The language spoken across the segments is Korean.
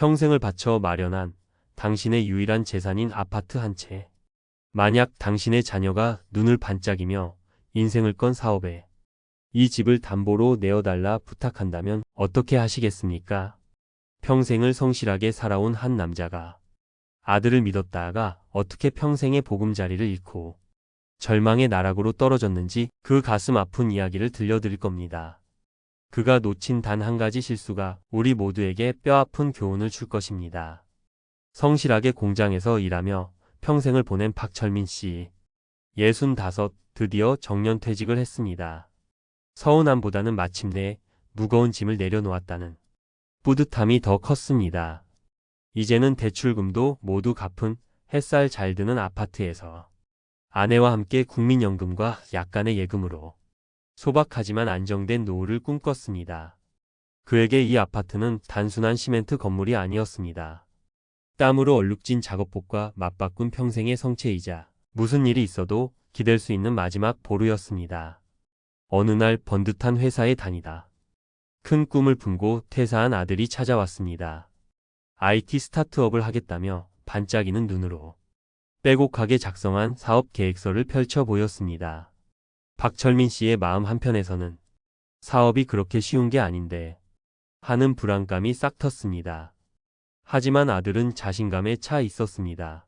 평생을 바쳐 마련한 당신의 유일한 재산인 아파트 한 채. 만약 당신의 자녀가 눈을 반짝이며 인생을 건 사업에 이 집을 담보로 내어달라 부탁한다면 어떻게 하시겠습니까? 평생을 성실하게 살아온 한 남자가 아들을 믿었다가 어떻게 평생의 보금자리를 잃고 절망의 나락으로 떨어졌는지 그 가슴 아픈 이야기를 들려드릴 겁니다. 그가 놓친 단 한 가지 실수가 우리 모두에게 뼈아픈 교훈을 줄 것입니다. 성실하게 공장에서 일하며 평생을 보낸 박철민 씨. 65, 드디어 정년퇴직을 했습니다. 서운함보다는 마침내 무거운 짐을 내려놓았다는 뿌듯함이 더 컸습니다. 이제는 대출금도 모두 갚은 햇살 잘 드는 아파트에서 아내와 함께 국민연금과 약간의 예금으로 소박하지만 안정된 노후를 꿈꿨습니다. 그에게 이 아파트는 단순한 시멘트 건물이 아니었습니다. 땀으로 얼룩진 작업복과 맞바꾼 평생의 성체이자 무슨 일이 있어도 기댈 수 있는 마지막 보루였습니다. 어느 날 번듯한 회사에 다니다 큰 꿈을 품고 퇴사한 아들이 찾아왔습니다. IT 스타트업을 하겠다며 반짝이는 눈으로 빼곡하게 작성한 사업 계획서를 펼쳐 보였습니다. 박철민 씨의 마음 한편에서는 사업이 그렇게 쉬운 게 아닌데 하는 불안감이 싹 텄습니다. 하지만 아들은 자신감에 차 있었습니다.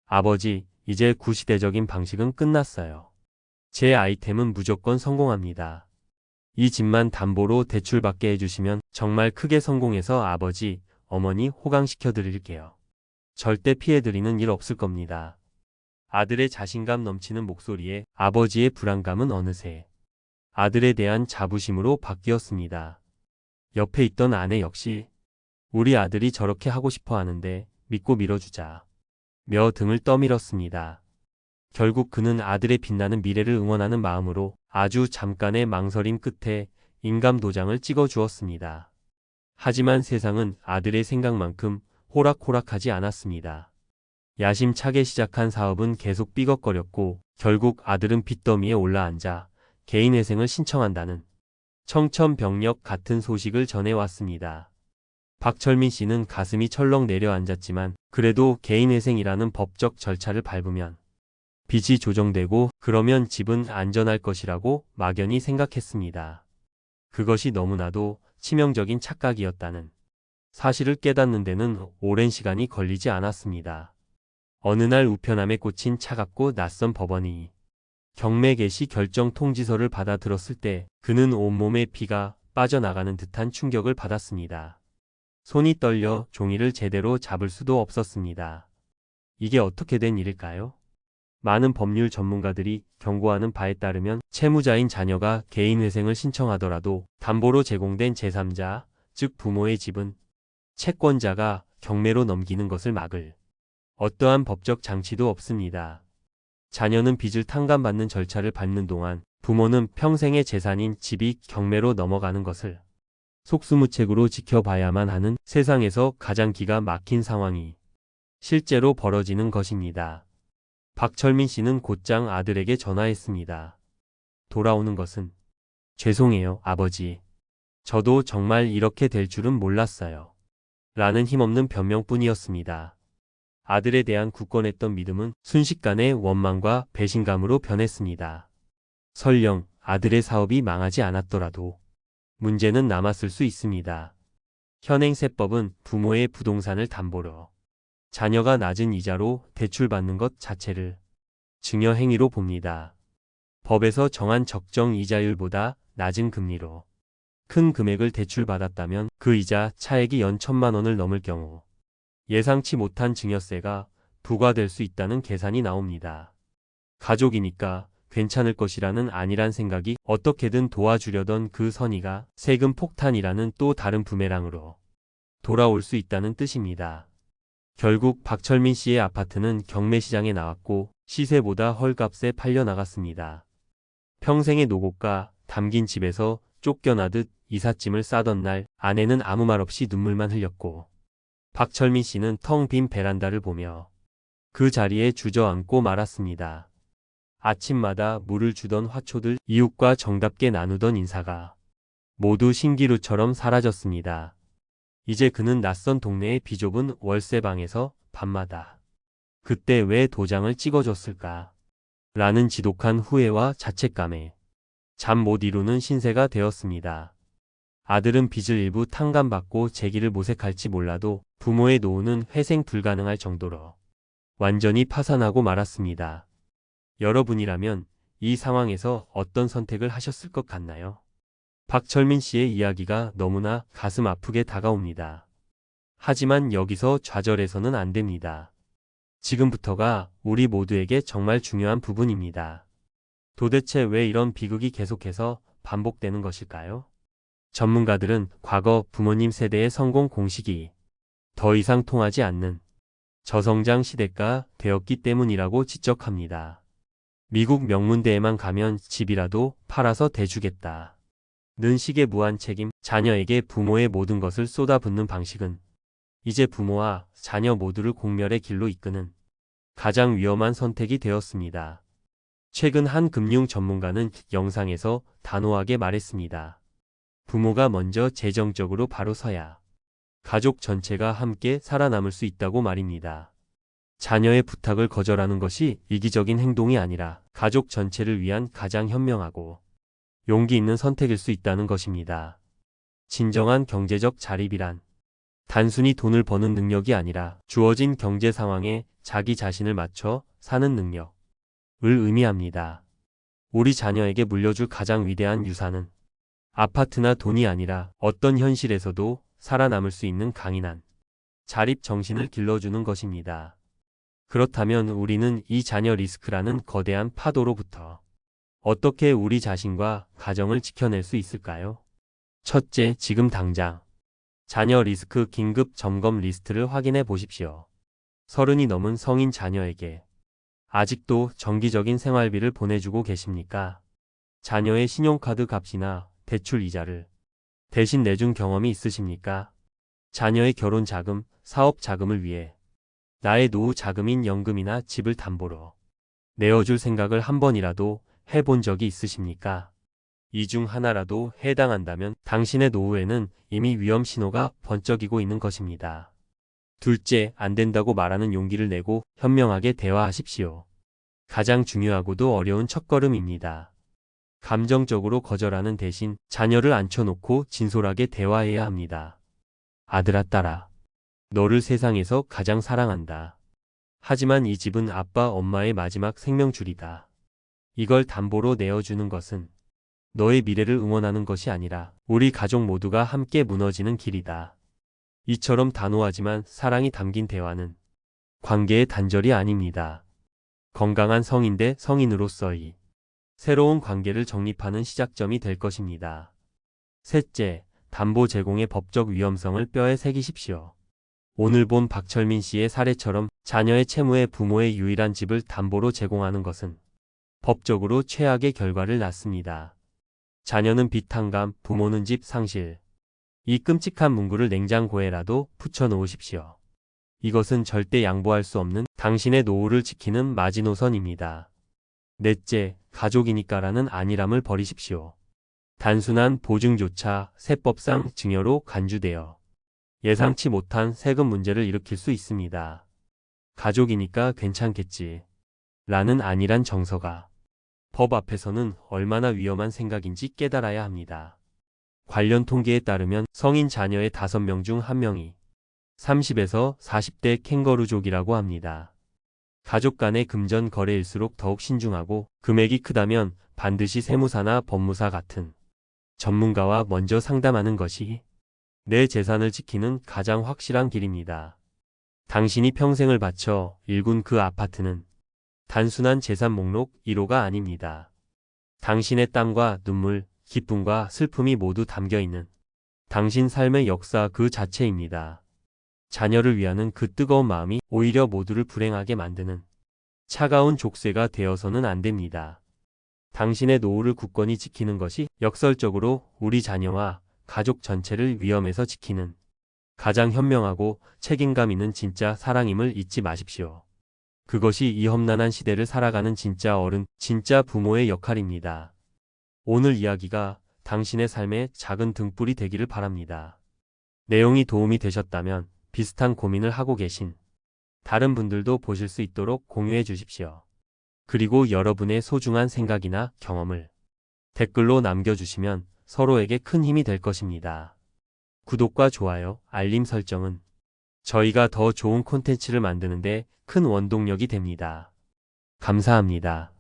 아버지, 이제 구시대적인 방식은 끝났어요. 제 아이템은 무조건 성공합니다. 이 집만 담보로 대출받게 해주시면 정말 크게 성공해서 아버지, 어머니 호강시켜 드릴게요. 절대 피해드리는 일 없을 겁니다. 아들의 자신감 넘치는 목소리에 아버지의 불안감은 어느새 아들에 대한 자부심으로 바뀌었습니다. 옆에 있던 아내 역시 우리 아들이 저렇게 하고 싶어 하는데 믿고 밀어주자 며 등을 떠밀었습니다. 결국 그는 아들의 빛나는 미래를 응원하는 마음으로 아주 잠깐의 망설임 끝에 인감도장을 찍어 주었습니다. 하지만 세상은 아들의 생각만큼 호락호락하지 않았습니다. 야심차게 시작한 사업은 계속 삐걱거렸고 결국 아들은 빚더미에 올라앉아 개인회생을 신청한다는 청천벽력 같은 소식을 전해왔습니다. 박철민 씨는 가슴이 철렁 내려앉았지만 그래도 개인회생이라는 법적 절차를 밟으면 빚이 조정되고 그러면 집은 안전할 것이라고 막연히 생각했습니다. 그것이 너무나도 치명적인 착각이었다는 사실을 깨닫는 데는 오랜 시간이 걸리지 않았습니다. 어느 날 우편함에 꽂힌 차갑고 낯선 법원이 경매 개시 결정 통지서를 받아 들었을 때 그는 온몸에 피가 빠져나가는 듯한 충격을 받았습니다. 손이 떨려 종이를 제대로 잡을 수도 없었습니다. 이게 어떻게 된 일일까요? 많은 법률 전문가들이 경고하는 바에 따르면 채무자인 자녀가 개인회생을 신청하더라도 담보로 제공된 제3자, 즉 부모의 집은 채권자가 경매로 넘기는 것을 막을 어떠한 법적 장치도 없습니다. 자녀는 빚을 탕감받는 절차를 밟는 동안 부모는 평생의 재산인 집이 경매로 넘어가는 것을 속수무책으로 지켜봐야만 하는 세상에서 가장 기가 막힌 상황이 실제로 벌어지는 것입니다. 박철민 씨는 곧장 아들에게 전화했습니다. 돌아오는 것은 죄송해요, 아버지. 저도 정말 이렇게 될 줄은 몰랐어요. 라는 힘없는 변명뿐이었습니다. 아들에 대한 굳건했던 믿음은 순식간에 원망과 배신감으로 변했습니다. 설령 아들의 사업이 망하지 않았더라도 문제는 남았을 수 있습니다. 현행세법은 부모의 부동산을 담보로 자녀가 낮은 이자로 대출받는 것 자체를 증여 행위로 봅니다. 법에서 정한 적정 이자율보다 낮은 금리로 큰 금액을 대출받았다면 그 이자 차액이 연 1,000만 원을 넘을 경우 예상치 못한 증여세가 부과될 수 있다는 계산이 나옵니다. 가족이니까 괜찮을 것이라는 안일한 생각이 어떻게든 도와주려던 그 선의가 세금 폭탄이라는 또 다른 부메랑으로 돌아올 수 있다는 뜻입니다. 결국 박철민 씨의 아파트는 경매시장에 나왔고 시세보다 헐값에 팔려나갔습니다. 평생의 노고가 담긴 집에서 쫓겨나듯 이삿짐을 싸던 날 아내는 아무 말 없이 눈물만 흘렸고 박철민 씨는 텅 빈 베란다를 보며 그 자리에 주저앉고 말았습니다. 아침마다 물을 주던 화초들, 이웃과 정답게 나누던 인사가 모두 신기루처럼 사라졌습니다. 이제 그는 낯선 동네의 비좁은 월세방에서 밤마다 그때 왜 도장을 찍어줬을까? 라는 지독한 후회와 자책감에 잠 못 이루는 신세가 되었습니다. 아들은 빚을 일부 탕감받고 재기를 모색할지 몰라도 부모의 노후는 회생 불가능할 정도로 완전히 파산하고 말았습니다. 여러분이라면 이 상황에서 어떤 선택을 하셨을 것 같나요? 박철민 씨의 이야기가 너무나 가슴 아프게 다가옵니다. 하지만 여기서 좌절해서는 안 됩니다. 지금부터가 우리 모두에게 정말 중요한 부분입니다. 도대체 왜 이런 비극이 계속해서 반복되는 것일까요? 전문가들은 과거 부모님 세대의 성공 공식이 더 이상 통하지 않는 저성장 시대가 되었기 때문이라고 지적합니다. 미국 명문대에만 가면 집이라도 팔아서 대주겠다. 는 식의 무한 책임, 자녀에게 부모의 모든 것을 쏟아붓는 방식은 이제 부모와 자녀 모두를 공멸의 길로 이끄는 가장 위험한 선택이 되었습니다. 최근 한 금융 전문가는 영상에서 단호하게 말했습니다. 부모가 먼저 재정적으로 바로 서야 가족 전체가 함께 살아남을 수 있다고 말입니다. 자녀의 부탁을 거절하는 것이 이기적인 행동이 아니라 가족 전체를 위한 가장 현명하고 용기 있는 선택일 수 있다는 것입니다. 진정한 경제적 자립이란 단순히 돈을 버는 능력이 아니라 주어진 경제 상황에 자기 자신을 맞춰 사는 능력을 의미합니다. 우리 자녀에게 물려줄 가장 위대한 유산은 아파트나 돈이 아니라 어떤 현실에서도 살아남을 수 있는 강인한 자립 정신을 길러주는 것입니다. 그렇다면 우리는 이 자녀 리스크라는 거대한 파도로부터 어떻게 우리 자신과 가정을 지켜낼 수 있을까요? 첫째, 지금 당장 자녀 리스크 긴급 점검 리스트를 확인해 보십시오. 30이 넘은 성인 자녀에게 아직도 정기적인 생활비를 보내주고 계십니까? 자녀의 신용카드 값이나 대출 이자를 대신 내준 경험이 있으십니까? 자녀의 결혼 자금, 사업 자금을 위해 나의 노후 자금인 연금이나 집을 담보로 내어줄 생각을 한 번이라도 해본 적이 있으십니까? 이 중 하나라도 해당한다면 당신의 노후에는 이미 위험 신호가 번쩍이고 있는 것입니다. 둘째, 안 된다고 말하는 용기를 내고 현명하게 대화하십시오. 가장 중요하고도 어려운 첫걸음입니다. 감정적으로 거절하는 대신 자녀를 앉혀놓고 진솔하게 대화해야 합니다. 아들아, 딸아, 너를 세상에서 가장 사랑한다. 하지만 이 집은 아빠, 엄마의 마지막 생명줄이다. 이걸 담보로 내어주는 것은 너의 미래를 응원하는 것이 아니라 우리 가족 모두가 함께 무너지는 길이다. 이처럼 단호하지만 사랑이 담긴 대화는 관계의 단절이 아닙니다. 건강한 성인 대 성인으로서의 새로운 관계를 정립하는 시작점이 될 것입니다. 셋째, 담보 제공의 법적 위험성을 뼈에 새기십시오. 오늘 본 박철민 씨의 사례처럼 자녀의 채무에 부모의 유일한 집을 담보로 제공하는 것은 법적으로 최악의 결과를 낳습니다. 자녀는 빚 탕감, 부모는 집 상실. 이 끔찍한 문구를 냉장고에라도 붙여놓으십시오. 이것은 절대 양보할 수 없는 당신의 노후를 지키는 마지노선입니다. 넷째, 가족이니까라는 안일함을 버리십시오. 단순한 보증조차 세법상 증여로 간주되어 예상치 못한 세금 문제를 일으킬 수 있습니다. 가족이니까 괜찮겠지. 라는 안일한 정서가 법 앞에서는 얼마나 위험한 생각인지 깨달아야 합니다. 관련 통계에 따르면 성인 자녀의 5명 중 1명이 30에서 40대 캥거루족이라고 합니다. 가족 간의 금전 거래일수록 더욱 신중하고 금액이 크다면 반드시 세무사나 법무사 같은 전문가와 먼저 상담하는 것이 내 재산을 지키는 가장 확실한 길입니다. 당신이 평생을 바쳐 일군 그 아파트는 단순한 재산 목록 1호가 아닙니다. 당신의 땀과 눈물, 기쁨과 슬픔이 모두 담겨있는 당신 삶의 역사 그 자체입니다. 자녀를 위하는 그 뜨거운 마음이 오히려 모두를 불행하게 만드는 차가운 족쇄가 되어서는 안 됩니다. 당신의 노후를 굳건히 지키는 것이 역설적으로 우리 자녀와 가족 전체를 위험에서 지키는 가장 현명하고 책임감 있는 진짜 사랑임을 잊지 마십시오. 그것이 이 험난한 시대를 살아가는 진짜 어른, 진짜 부모의 역할입니다. 오늘 이야기가 당신의 삶의 작은 등불이 되기를 바랍니다. 내용이 도움이 되셨다면 비슷한 고민을 하고 계신 다른 분들도 보실 수 있도록 공유해 주십시오. 그리고 여러분의 소중한 생각이나 경험을 댓글로 남겨주시면 서로에게 큰 힘이 될 것입니다. 구독과 좋아요, 알림 설정은 저희가 더 좋은 콘텐츠를 만드는데 큰 원동력이 됩니다. 감사합니다.